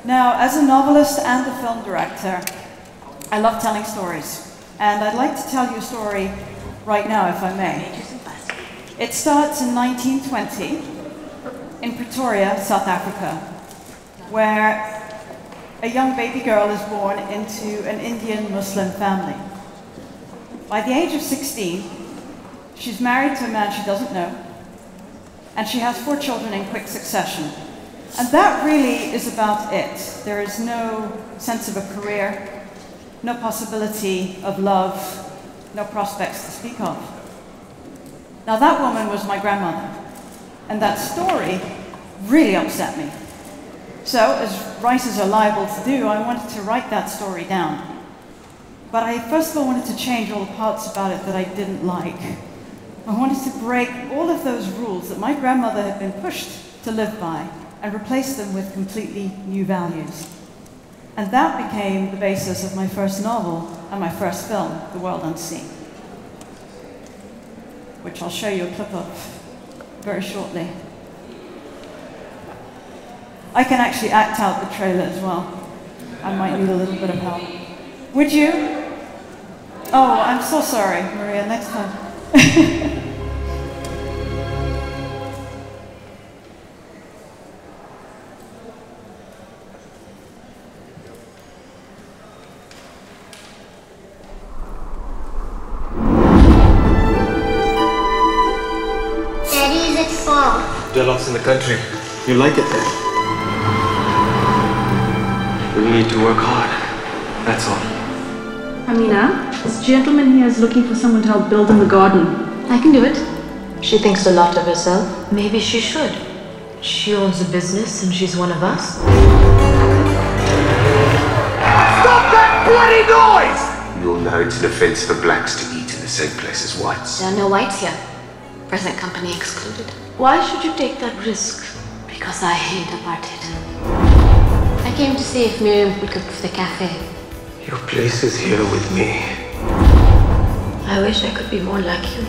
Now, as a novelist and a film director, I love telling stories. And I'd like to tell you a story right now, if I may. It starts in 1920 in Pretoria, South Africa, where a young baby girl is born into an Indian Muslim family. By the age of 16, she's married to a man she doesn't know, and she has 4 children in quick succession. And that really is about it. There is no sense of a career, no possibility of love, no prospects to speak of. Now that woman was my grandmother, and that story really upset me. So, as writers are liable to do, I wanted to write that story down. But I first of all wanted to change all the parts about it that I didn't like. I wanted to break all of those rules that my grandmother had been pushed to live by and replace them with completely new values. And that became the basis of my first novel and my first film, The World Unseen, which I'll show you a clip of very shortly. I can actually act out the trailer as well. I might need a little bit of help. Would you? Oh, I'm so sorry, Maria, next time. Daddy, is it far? There are lots in the country. You like it there? We need to work hard. That's all. Amina, this gentleman here is looking for someone to help build in the garden. I can do it. She thinks a lot of herself. Maybe she should. She owns a business and she's one of us. Stop that bloody noise! You'll know it's an offense for blacks to eat in the same place as whites. There are no whites here. Present company excluded. Why should you take that risk? Because I hate apartheid. I came to see if Miriam would cook for the cafe. Your place is here with me. I wish I could be more like you.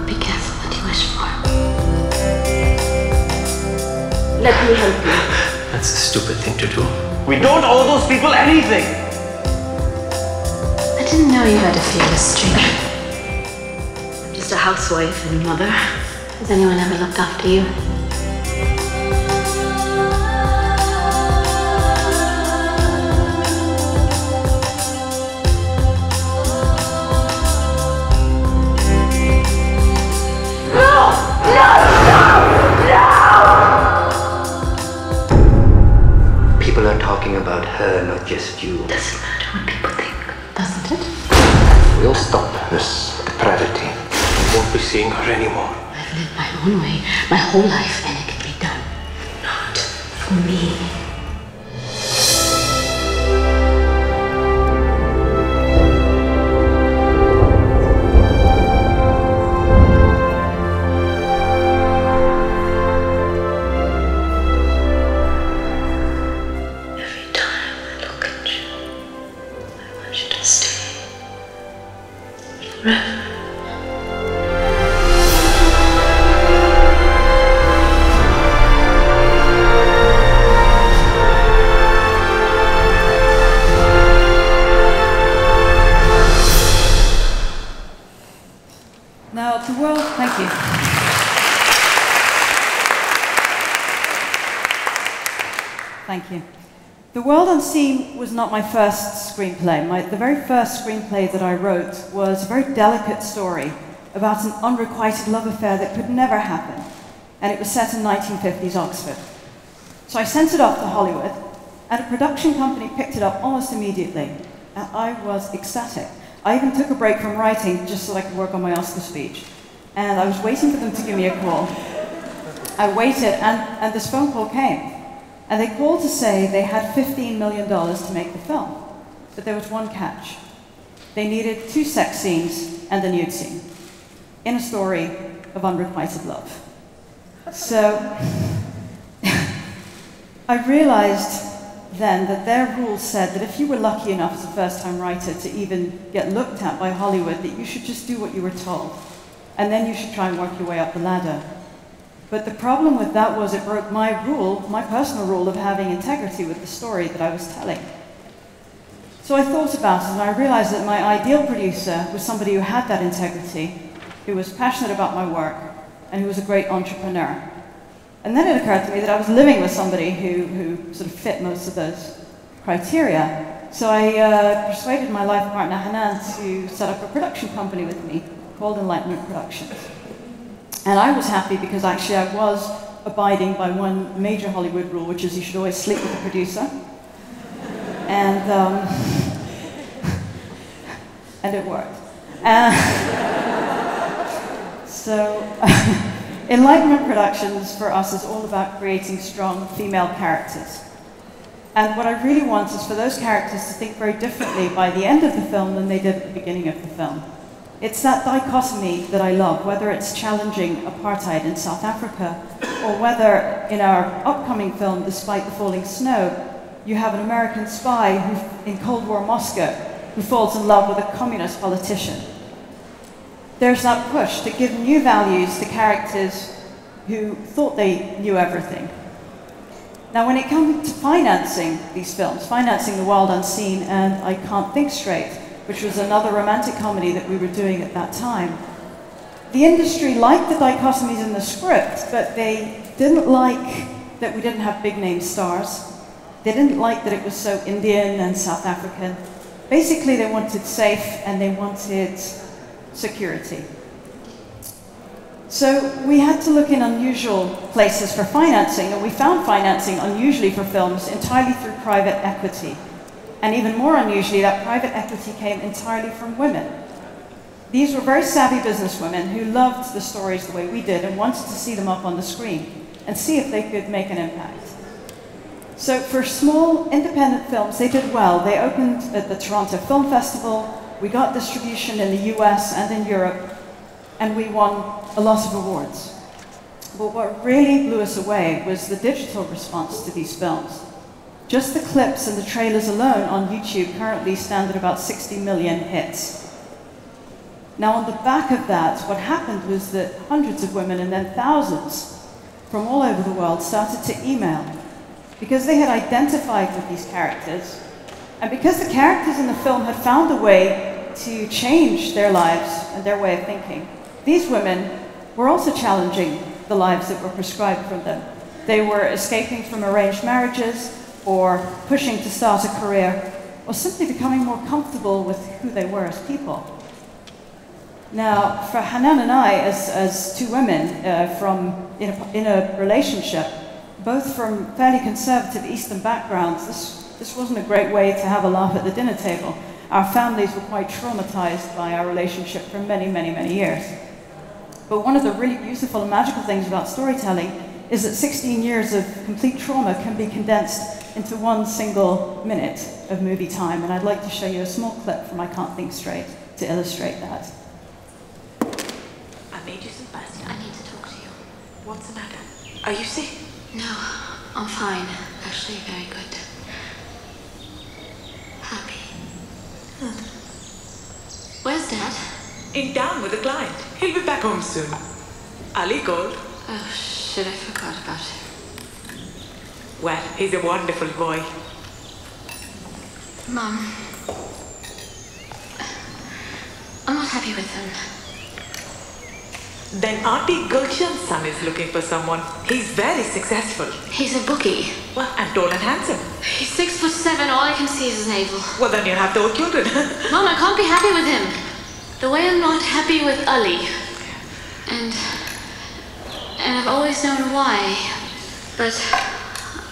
Be careful what you wish for. Let me help you. That's a stupid thing to do. We don't owe those people anything! I didn't know you had a fearless streak. I'm just a housewife and a mother. Has anyone ever looked after you? People are talking about her, not just you. Doesn't matter what people think, doesn't it? We'll stop this depravity. We won't be seeing her anymore. I've lived my own way, my whole life, and it can be done. Not for me. Now, the world, thank you. Thank you. The World Unseen was not my first screenplay. The very first screenplay that I wrote was a very delicate story about an unrequited love affair that could never happen. And it was set in 1950s Oxford. So I sent it off to Hollywood, and a production company picked it up almost immediately. And I was ecstatic. I even took a break from writing just so I could work on my Oscar speech. And I was waiting for them to give me a call. I waited, and this phone call came. And they called to say they had $15 million to make the film. But there was one catch. They needed 2 sex scenes and a nude scene in a story of unrequited love. So I realized then that their rules said that if you were lucky enough as a first-time writer to even get looked at by Hollywood, that you should just do what you were told. And then you should try and work your way up the ladder. But the problem with that was it broke my rule, my personal rule of having integrity with the story that I was telling. So I thought about it and I realized that my ideal producer was somebody who had that integrity, who was passionate about my work, and who was a great entrepreneur. And then it occurred to me that I was living with somebody who sort of fit most of those criteria. So I persuaded my life partner Hanan to set up a production company with me called Enlightenment Productions. And I was happy because actually I was abiding by one major Hollywood rule, which is you should always sleep with the producer. And and it worked. So Enlightenment Productions for us is all about creating strong female characters. And what I really want is for those characters to think very differently by the end of the film than they did at the beginning of the film. It's that dichotomy that I love, whether it's challenging apartheid in South Africa, or whether in our upcoming film, Despite the Falling Snow, you have an American spy who, in Cold War Moscow who falls in love with a communist politician. There's that push to give new values to characters who thought they knew everything. Now, when it comes to financing these films, financing The Wild Unseen and I Can't Think Straight, which was another romantic comedy that we were doing at that time, the industry liked the dichotomies in the script, but they didn't like that we didn't have big name stars. They didn't like that it was so Indian and South African. Basically, they wanted safe and they wanted security. So we had to look in unusual places for financing, and we found financing unusually for films entirely through private equity. And even more unusually, that private equity came entirely from women. These were very savvy businesswomen who loved the stories the way we did and wanted to see them up on the screen and see if they could make an impact. So for small, independent films, they did well. They opened at the Toronto Film Festival, we got distribution in the US and in Europe, and we won a lot of awards. But what really blew us away was the digital response to these films. Just the clips and the trailers alone on YouTube currently stand at about 60 million hits. Now on the back of that, what happened was that hundreds of women and then thousands from all over the world started to email because they had identified with these characters, and because the characters in the film had found a way to change their lives and their way of thinking. These women were also challenging the lives that were prescribed from them. They were escaping from arranged marriages, or pushing to start a career, or simply becoming more comfortable with who they were as people. Now, for Hanan and I, as two women in a relationship, both from fairly conservative Eastern backgrounds, this wasn't a great way to have a laugh at the dinner table. Our families were quite traumatized by our relationship for many, many, many years. But one of the really beautiful and magical things about storytelling is that 16 years of complete trauma can be condensed into one single minute of movie time. And I'd like to show you a small clip from I Can't Think Straight to illustrate that. I made you some pasta. I need to talk to you. What's the matter? Are you sick? No, I'm fine. Actually, very good. Happy. Where's Dad? In town with a client. He'll be back home soon. Ali called. Oh, shit, I forgot about him. Well, he's a wonderful boy. Mom, I'm not happy with him. Then Auntie Gulshan's son is looking for someone. He's very successful. He's a bookie. Well, and tall and handsome. He's 6'7", all I can see is his navel. Well, then you have 2 children. Mom, I can't be happy with him. The way I'm not happy with Ali. And I've always known why. But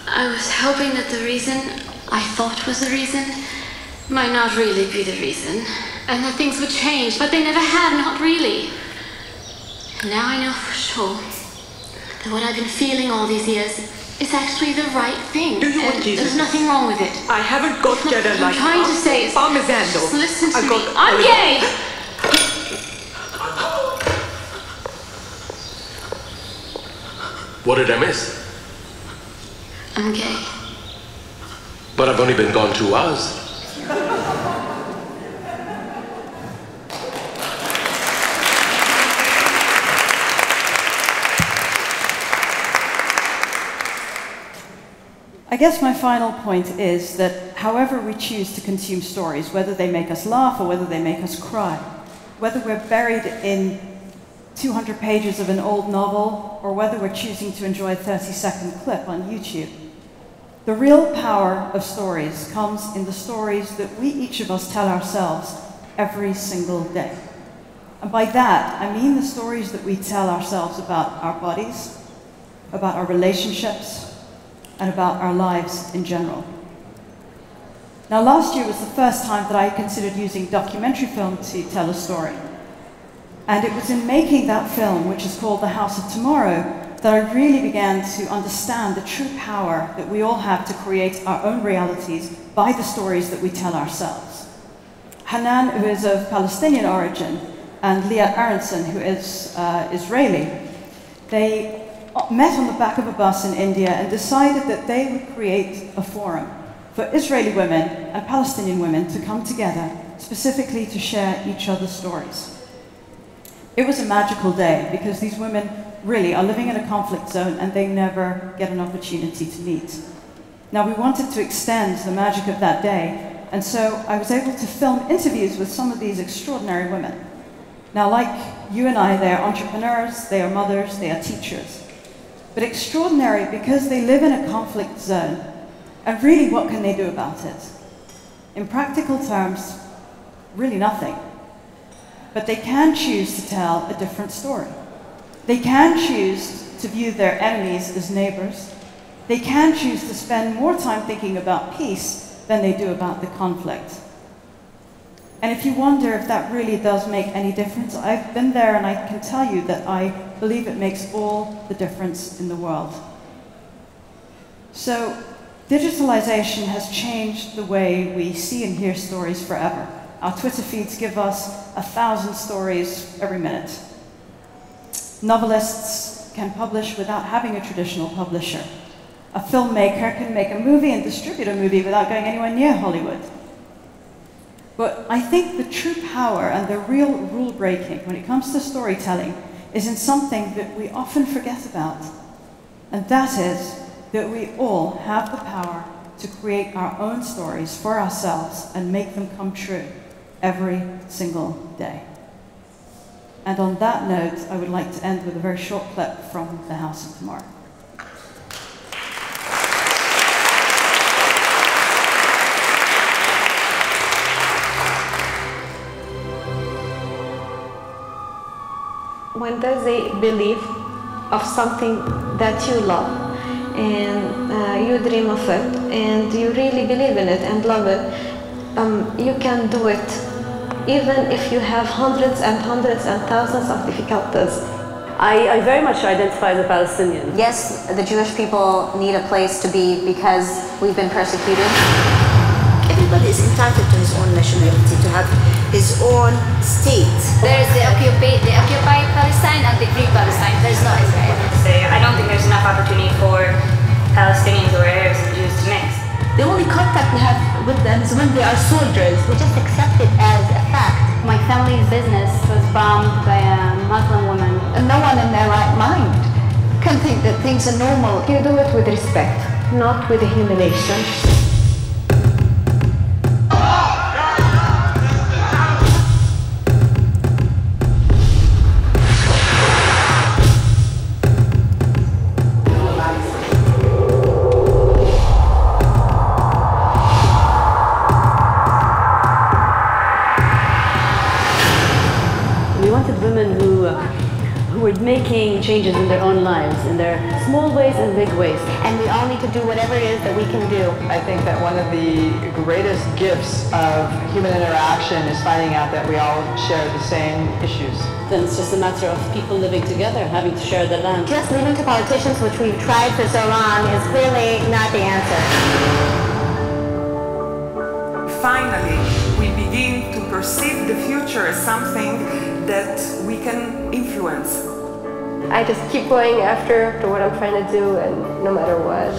I was hoping that the reason I thought was the reason might not really be the reason. And that things would change, but they never have, not really. And now I know for sure that what I've been feeling all these years is actually the right thing. Do you want Jesus? There's nothing wrong with it. I haven't got cheddar like I'm trying to say is... Parmesan though. Just listen to I me. got I'm gay! What did I miss? I'm gay. But I've only been gone 2 hours. I guess my final point is that however we choose to consume stories, whether they make us laugh or whether they make us cry, whether we're buried in 200 pages of an old novel or whether we're choosing to enjoy a 30-second clip on YouTube, the real power of stories comes in the stories that we each of us tell ourselves every single day. And by that, I mean the stories that we tell ourselves about our bodies, about our relationships, and about our lives in general. Now, last year was the first time that I considered using documentary film to tell a story. And it was in making that film, which is called The House of Tomorrow, that I really began to understand the true power that we all have to create our own realities by the stories that we tell ourselves. Hanan, who is of Palestinian origin, and Leah Aronson, who is Israeli, they met on the back of a bus in India and decided that they would create a forum for Israeli women and Palestinian women to come together specifically to share each other's stories. It was a magical day because these women really are living in a conflict zone and they never get an opportunity to meet. Now, we wanted to extend the magic of that day, and so I was able to film interviews with some of these extraordinary women. Now, like you and I, they are entrepreneurs, they are mothers, they are teachers. But extraordinary because they live in a conflict zone. And really, what can they do about it? In practical terms, really nothing. But they can choose to tell a different story. They can choose to view their enemies as neighbors. They can choose to spend more time thinking about peace than they do about the conflict. And if you wonder if that really does make any difference, I've been there and I can tell you that I believe it makes all the difference in the world. So, digitalization has changed the way we see and hear stories forever. Our Twitter feeds give us 1,000 stories every minute. Novelists can publish without having a traditional publisher. A filmmaker can make a movie and distribute a movie without going anywhere near Hollywood. But I think the true power and the real rule-breaking when it comes to storytelling is in something that we often forget about. And that is that we all have the power to create our own stories for ourselves and make them come true every single day. And on that note, I would like to end with a very short clip from The House of Tomorrow. When there's a belief of something that you love and you dream of it and you really believe in it and love it, you can do it even if you have hundreds and hundreds and thousands of difficulties. I very much identify as a Palestinian. Yes, the Jewish people need a place to be because we've been persecuted. Everybody is entitled to his own nationality, to have his own state. There's the occupied Palestine and the Free Palestine. There's no Israel. So I don't think there's enough opportunity for Palestinians or Arabs and Jews to mix. The only contact we have with them is when they are soldiers. We just accept it as a fact. My family's business was bombed by a Muslim woman. And no one in their right mind can think that things are normal. You do it with respect, not with humiliation. Women who were making changes in their own lives, in their small ways and big ways. And we all need to do whatever it is that we can do. I think that one of the greatest gifts of human interaction is finding out that we all share the same issues. Then it's just a matter of people living together, having to share the land. Just leaving to politicians, which we've tried for so long, is clearly not the answer. Finally, we begin to perceive the future as something that we can influence. I just keep going after what I'm trying to do, and no matter what.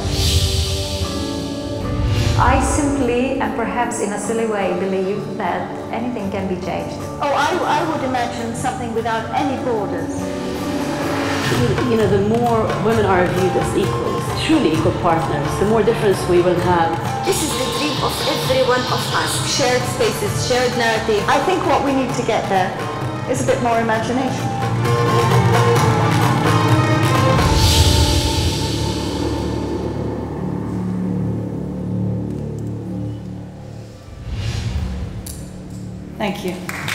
I simply, and perhaps in a silly way, believe that anything can be changed. Oh, I would imagine something without any borders. You know, the more women are viewed as equals, truly equal partners, the more difference we will have. This is the dream of every one of us. Shared spaces, shared narrative. I think what we need to get there is a bit more imagination. Thank you.